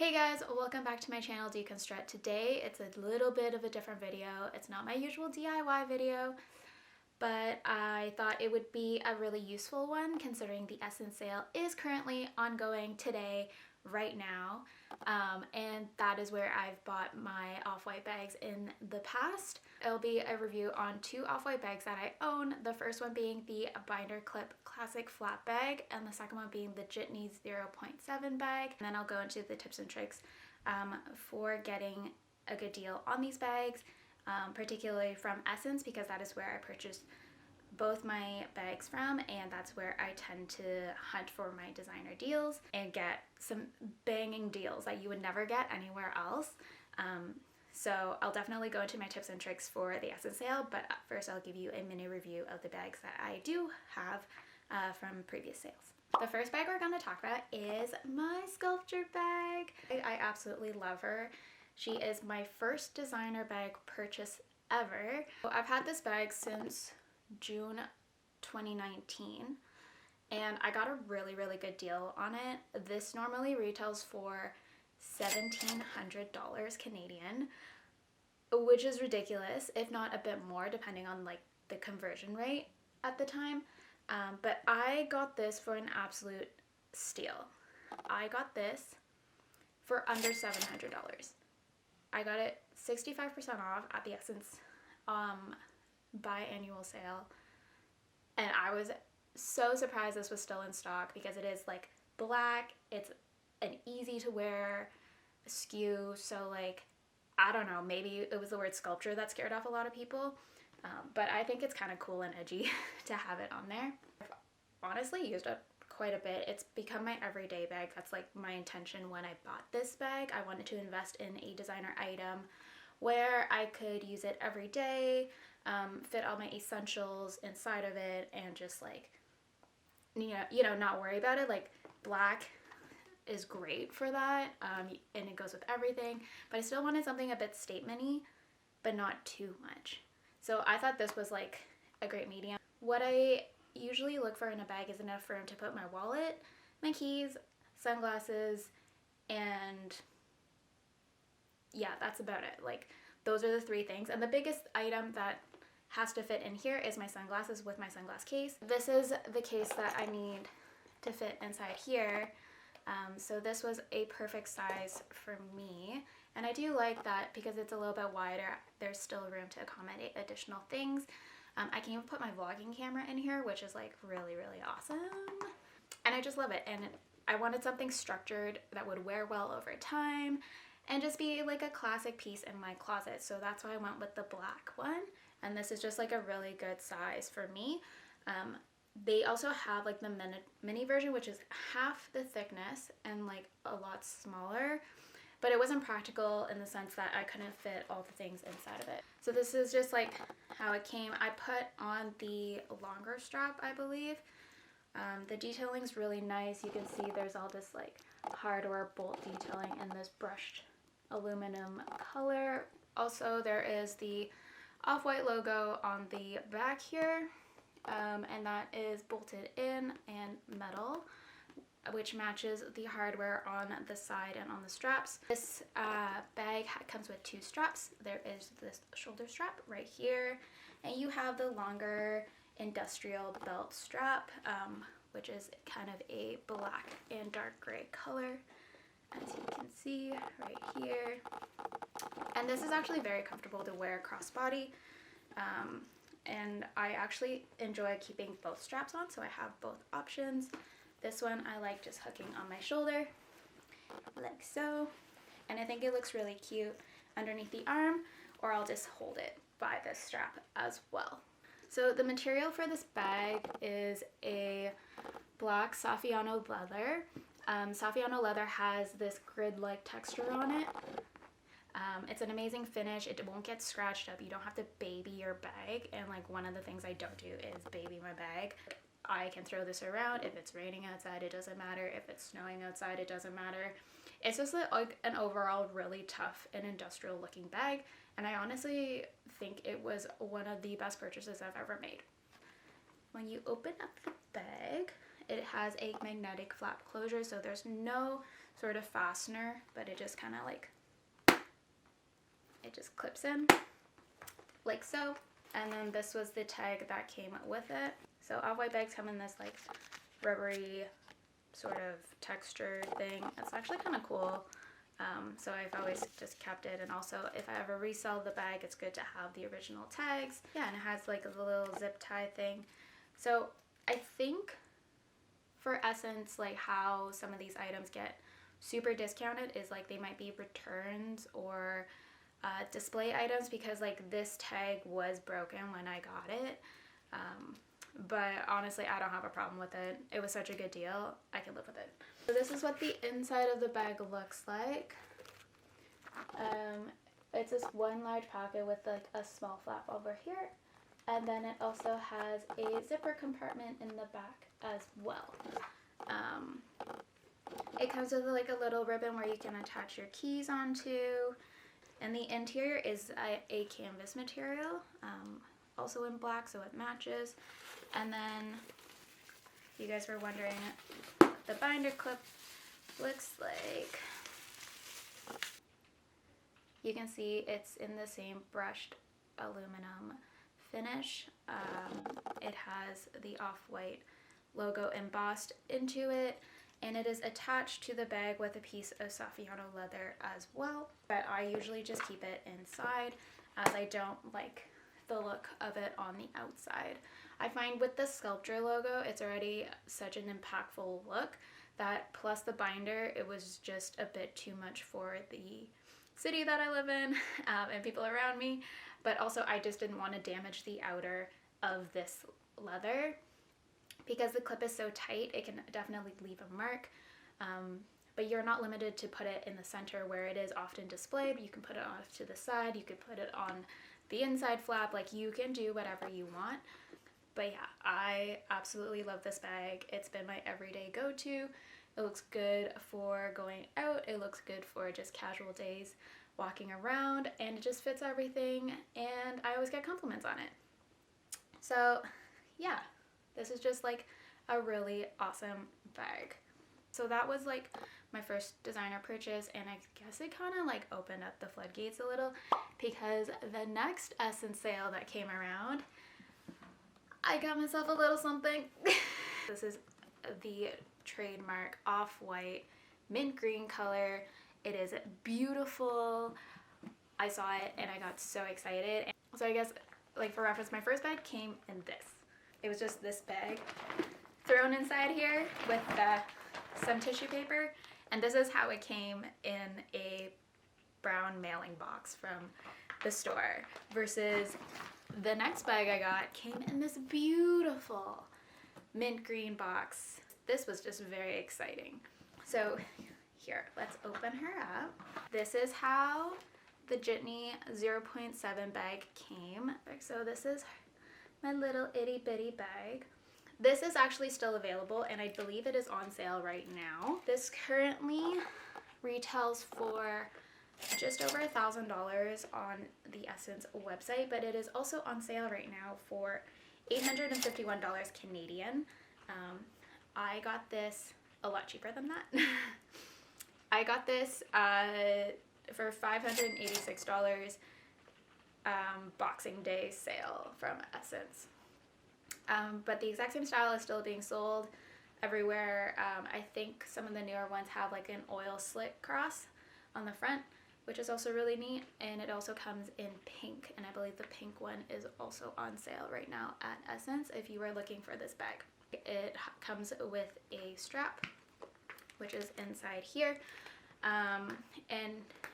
Hey guys, welcome back to my channel Deconstrut. Today it's a little bit of a different video. It's not my usual DIY video, but I thought it would be a really useful one considering the Ssense sale is currently ongoing today, right now, and that is where I've bought my Off-White bags in the past. It'll be a review on two Off-White bags that I own, the first one being the Binder Clip Classic Flat Bag and the second one being the Jitney 0.7 bag. And then I'll go into the tips and tricks for getting a good deal on these bags, particularly from Ssense, because that is where I purchased both my bags from, and that's where I tend to hunt for my designer deals and get some banging deals that you would never get anywhere else. So I'll definitely go into my tips and tricks for the Ssense sale, but first I'll give you a mini review of the bags that I do have from previous sales. The first bag we're going to talk about is my sculpture bag. I absolutely love her. She is my first designer bag purchase ever. I've had this bag since June 2019 and I got a really good deal on it. This normally retails for $1,700 Canadian, which is ridiculous, if not a bit more depending on like the conversion rate at the time. But I got this for an absolute steal. I got this for under $700. I got it 65% off at the Ssense biannual sale, and I was so surprised this was still in stock because it is like black. It's an easy to wear SKU, so like I don't know, maybe it was the word sculpture that scared off a lot of people, but I think it's kind of cool and edgy to have it on there. I've honestly used it quite a bit. It's become my everyday bag. That's like my intention when I bought this bag. I wanted to invest in a designer item where I could use it every day, fit all my essentials inside of it, and just like, you know, not worry about it. Like black is great for that, and it goes with everything, but I still wanted something a bit statement-y, but not too much. So I thought this was like a great medium. What I usually look for in a bag is enough room to put my wallet, my keys, sunglasses, and yeah, that's about it. Like those are the three things. And the biggest item that has to fit in here is my sunglasses with my sunglass case. This is the case that I need to fit inside here. So this was a perfect size for me. And I do like that because it's a little bit wider, there's still room to accommodate additional things. I can even put my vlogging camera in here, which is like really awesome. And I just love it. And I wanted something structured that would wear well over time and just be like a classic piece in my closet. So that's why I went with the black one. And this is just like a really good size for me. They also have like the mini version, which is half the thickness and like a lot smaller, but it wasn't practical in the sense that I couldn't fit all the things inside of it. So this is just like how it came. I put on the longer strap, I believe. The detailing is really nice. You can see there's all this like hardware bolt detailing in this brushed aluminum color. Also, there is the Off-White logo on the back here, and that is bolted in and metal, which matches the hardware on the side and on the straps. This bag comes with two straps. There is this shoulder strap right here, and you have the longer industrial belt strap, which is kind of a black and dark gray color, as you can see right here. And this is actually very comfortable to wear crossbody, and I actually enjoy keeping both straps on, so I have both options. This one I like just hooking on my shoulder like so, and I think it looks really cute underneath the arm, or I'll just hold it by this strap as well. So the material for this bag is a black Saffiano leather. Saffiano leather has this grid-like texture on it. It's an amazing finish. It won't get scratched up. You don't have to baby your bag, and like one of the things I don't do is baby my bag. I can throw this around. If it's raining outside, it doesn't matter. If it's snowing outside, it doesn't matter. It's just like an overall really tough and industrial looking bag, and I honestly think it was one of the best purchases I've ever made. When you open up the bag, it has a magnetic flap closure, so there's no sort of fastener, but it just kind of like, it just clips in like so. And then this was the tag that came with it. So Off-White bags come in this like rubbery sort of texture thing. It's actually kind of cool. So I've always just kept it, and also if I ever resell the bag, it's good to have the original tags. Yeah, and it has like a little zip tie thing. So I think for Ssense, like how some of these items get super discounted is like they might be returns or display items, because like this tag was broken when I got it. But honestly, I don't have a problem with it. It was such a good deal. I can live with it. So this is what the inside of the bag looks like. It's this one large pocket with like a small flap over here. And then it also has a zipper compartment in the back as well. It comes with like a little ribbon where you can attach your keys onto. And the interior is a canvas material, also in black, so it matches. And then, if you guys were wondering what the binder clip looks like, you can see it's in the same brushed aluminum finish. It has the Off-White logo embossed into it, and it is attached to the bag with a piece of Saffiano leather as well. But I usually just keep it inside, as I don't like the look of it on the outside. I find with the sculpture logo, it's already such an impactful look that plus the binder, it was just a bit too much for the city that I live in and people around me. But also I just didn't want to damage the outer of this leather, because the clip is so tight, it can definitely leave a mark. But you're not limited to put it in the center where it is often displayed. You can put it off to the side, you could put it on the inside flap, like you can do whatever you want. But yeah, I absolutely love this bag. It's been my everyday go-to. It looks good for going out, it looks good for just casual days walking around, and it just fits everything, and I always get compliments on it. So yeah, this is just like a really awesome bag. So that was like my first designer purchase, and I guess it kind of like opened up the floodgates a little, because the next Ssense sale that came around, I got myself a little something. This is the trademark Off-White mint green color. It is beautiful. I saw it and I got so excited. So I guess like for reference, my first bag came in this. It was just this bag thrown inside here with some tissue paper, and this is how it came in a brown mailing box from the store, versus the next bag I got came in this beautiful mint green box. This was just very exciting. So here, let's open her up. This is how the Jitney 0.7 bag came. So this is my little itty bitty bag. This is actually still available, and I believe it is on sale right now. This currently retails for just over $1,000 on the Ssense website, but it is also on sale right now for $851 Canadian. I got this a lot cheaper than that. I got this for $586 Boxing Day sale from Ssense. But the exact same style is still being sold everywhere. I think some of the newer ones have like an oil slit cross on the front, which is also really neat, and it also comes in pink, and I believe the pink one is also on sale right now at Ssense if you are looking for this bag. It comes with a strap, which is inside here, and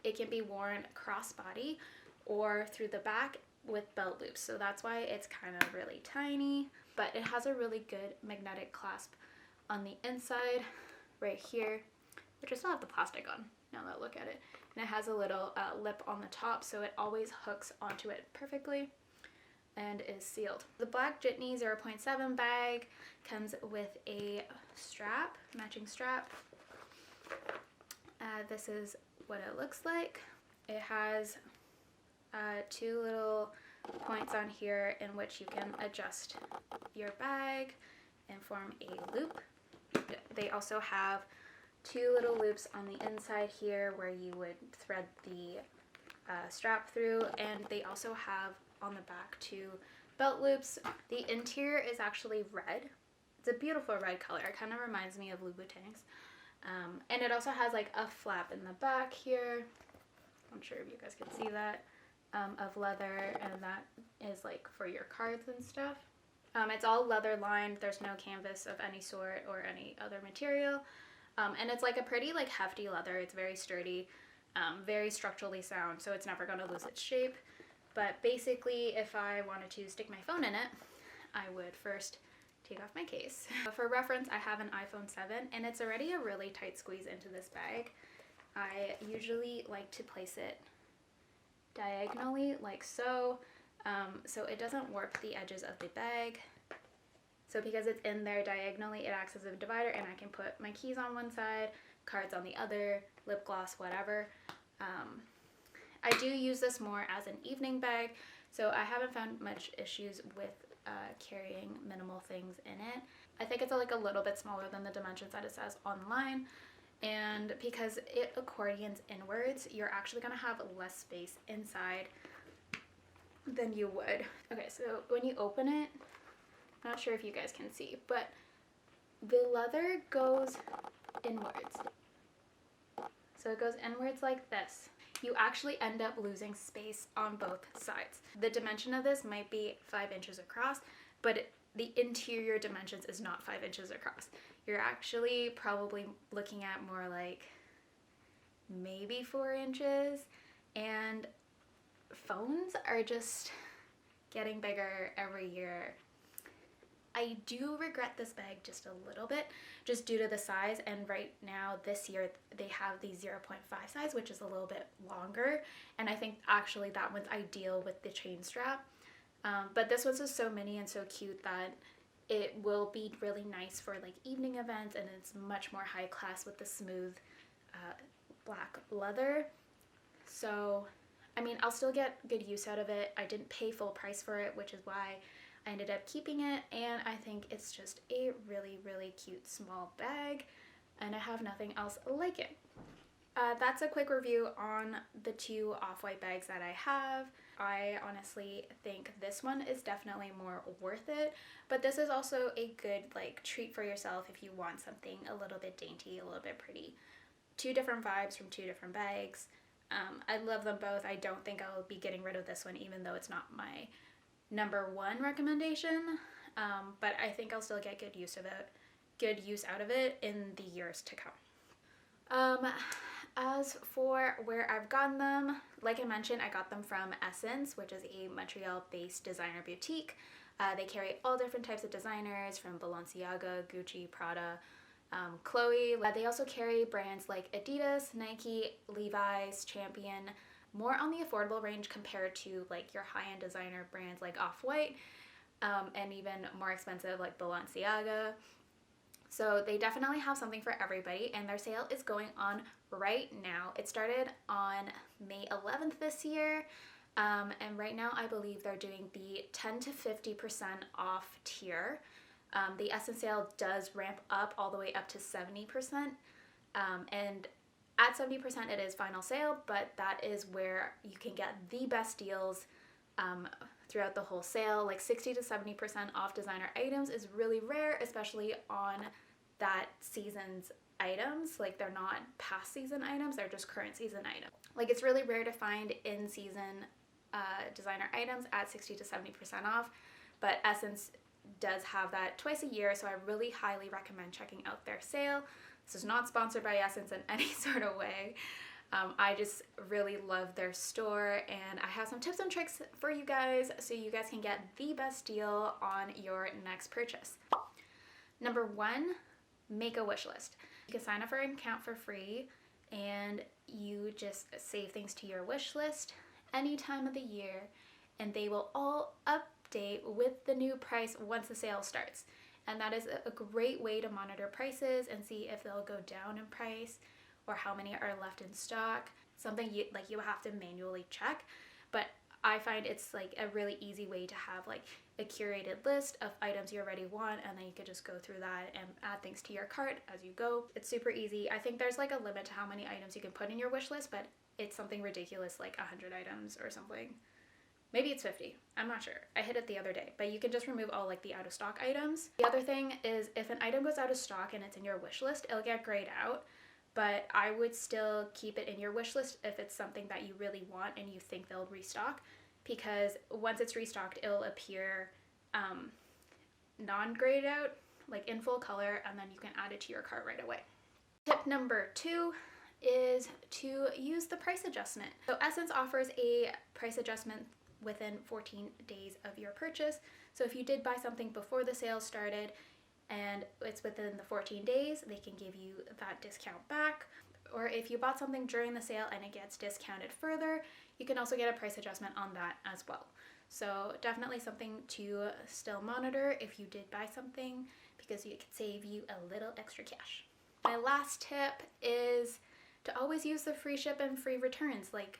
it can be worn crossbody or through the back with belt loops, so that's why it's kind of really tiny, but it has a really good magnetic clasp on the inside right here, which I still have the plastic on now that I look at it, and it has a little lip on the top, so it always hooks onto it perfectly and is sealed. The black Jitney 0.7 bag comes with a strap, matching strap. This is what it looks like. It has two little points on here in which you can adjust your bag and form a loop. They also have 2 little loops on the inside here where you would thread the strap through, and they also have on the back 2 belt loops. The interior is actually red. It's a beautiful red color. It kind of reminds me of Louboutins. And it also has like a flap in the back here. I'm sure if you guys can see that, of leather, and that is like for your cards and stuff. It's all leather lined. There's no canvas of any sort or any other material. And it's like a pretty like hefty leather. It's very sturdy, very structurally sound, so it's never going to lose its shape. But basically, if I wanted to stick my phone in it, I would first take off my case. For reference, I have an iPhone 7, and it's already a really tight squeeze into this bag. I usually like to place it diagonally, like so, so it doesn't warp the edges of the bag. So because it's in there diagonally, it acts as a divider, and I can put my keys on one side, cards on the other, lip gloss, whatever. I do use this more as an evening bag, so I haven't found much issues with carrying minimal things in it. I think it's like a little bit smaller than the dimensions that it says online, and because it accordions inwards, you're actually going to have less space inside than you would. Okay, so when you open it, I'm not sure if you guys can see, but the leather goes inwards. So it goes inwards like this. You actually end up losing space on both sides. The dimension of this might be 5 inches across, but the interior dimensions is not 5 inches across. You're actually probably looking at more like maybe 4 inches, and phones are just getting bigger every year. I do regret this bag just a little bit, just due to the size, and right now this year they have the 0.5 size, which is a little bit longer, and I think actually that one's ideal with the chain strap. But this one's just so mini and so cute that it will be really nice for like evening events, and it's much more high class with the smooth black leather. So I mean, I'll still get good use out of it. I didn't pay full price for it, which is why I ended up keeping it, and I think it's just a really, really cute small bag, and I have nothing else like it. That's a quick review on the 2 Off-White bags that I have. I honestly think this one is definitely more worth it, but this is also a good like treat for yourself if you want something a little bit dainty, a little bit pretty. 2 different vibes from 2 different bags. I love them both. I don't think I'll be getting rid of this one, even though it's not my #1 recommendation, but I think I'll still get good use out of it in the years to come. As for where I've gotten them, like I mentioned, I got them from Ssense, which is a Montreal-based designer boutique. They carry all different types of designers, from Balenciaga, Gucci, Prada, Chloe. They also carry brands like Adidas, Nike, Levi's, Champion, more on the affordable range compared to like your high-end designer brands like Off-White, and even more expensive like Balenciaga. So they definitely have something for everybody, and their sale is going on right now. It started on May 11th this year, and right now I believe they're doing the 10 to 50% off tier. The Ssense sale does ramp up all the way up to 70%, and at 70% it is final sale, but that is where you can get the best deals throughout the whole sale. Like 60 to 70% off designer items is really rare, especially on that season's items. Like they're not past season items, they're just current season items. Like it's really rare to find in season designer items at 60 to 70% off, but Ssense does have that twice a year, so I really highly recommend checking out their sale. This is not sponsored by Ssense in any sort of way. I just really love their store, and I have some tips and tricks for you guys so you guys can get the best deal on your next purchase. #1, make a wish list. You can sign up for an account for free, and you just save things to your wish list any time of the year, and they will all update with the new price once the sale starts. And that is a great way to monitor prices and see if they'll go down in price or how many are left in stock. Something you have to manually check, but I find it's like a really easy way to have like a curated list of items you already want, and then you could just go through that and add things to your cart as you go. It's super easy. I think there's like a limit to how many items you can put in your wish list, but it's something ridiculous, like 100 items or something. Maybe it's 50. I'm not sure. I hit it the other day, but you can just remove all like the out of stock items. The other thing is if an item goes out of stock and it's in your wish list, it'll get grayed out, but I would still keep it in your wish list if it's something that you really want and you think they'll restock, because once it's restocked, it'll appear non-grayed out, like in full color, and then you can add it to your cart right away. Tip number 2 is to use the price adjustment. So Ssense offers a price adjustment within 14 days of your purchase. So if you did buy something before the sale started and it's within the 14 days, they can give you that discount back. Or if you bought something during the sale and it gets discounted further, you can also get a price adjustment on that as well. So definitely something to still monitor if you did buy something, because it could save you a little extra cash. My last tip is to always use the free ship and free returns. Like,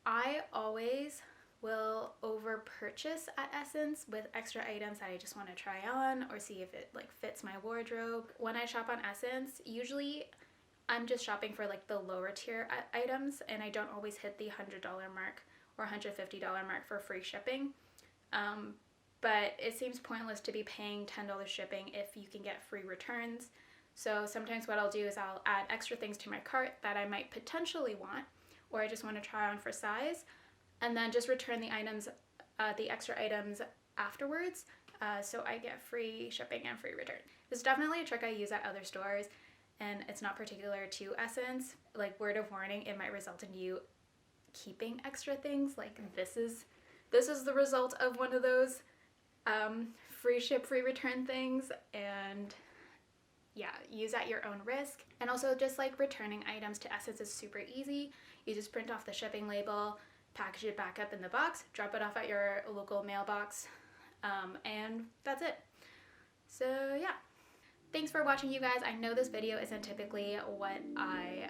I always will over purchase at Ssense with extra items that I just want to try on or see if it like fits my wardrobe. When I shop on Ssense, usually I'm just shopping for like the lower tier items, and I don't always hit the $100 mark or $150 mark for free shipping. But it seems pointless to be paying $10 shipping if you can get free returns. So sometimes what I'll do is I'll add extra things to my cart that I might potentially want, or I just want to try on for size, and then just return the items, the extra items afterwards, so I get free shipping and free return. This is definitely a trick I use at other stores, and it's not particular to Ssense. Like, word of warning, it might result in you keeping extra things. Like, this is the result of one of those free ship, free return things, and yeah, use at your own risk. And also, just like returning items to Ssense is super easy. You just print off the shipping label, package it back up in the box, drop it off at your local mailbox, and that's it. So yeah, thanks for watching, you guys. I know this video isn't typically what I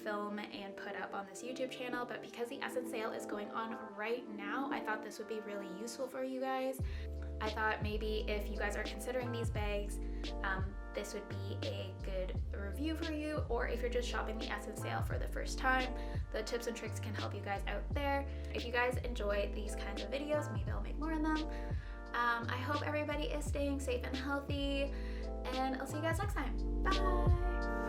film and put up on this YouTube channel, but because the Ssense sale is going on right now, I thought this would be really useful for you guys. I thought maybe if you guys are considering these bags, this would be a good review for you, or if you're just shopping the Ssense sale for the first time, the tips and tricks can help you guys out there. If you guys enjoy these kinds of videos, maybe I'll make more of them. I hope everybody is staying safe and healthy, and I'll see you guys next time. Bye!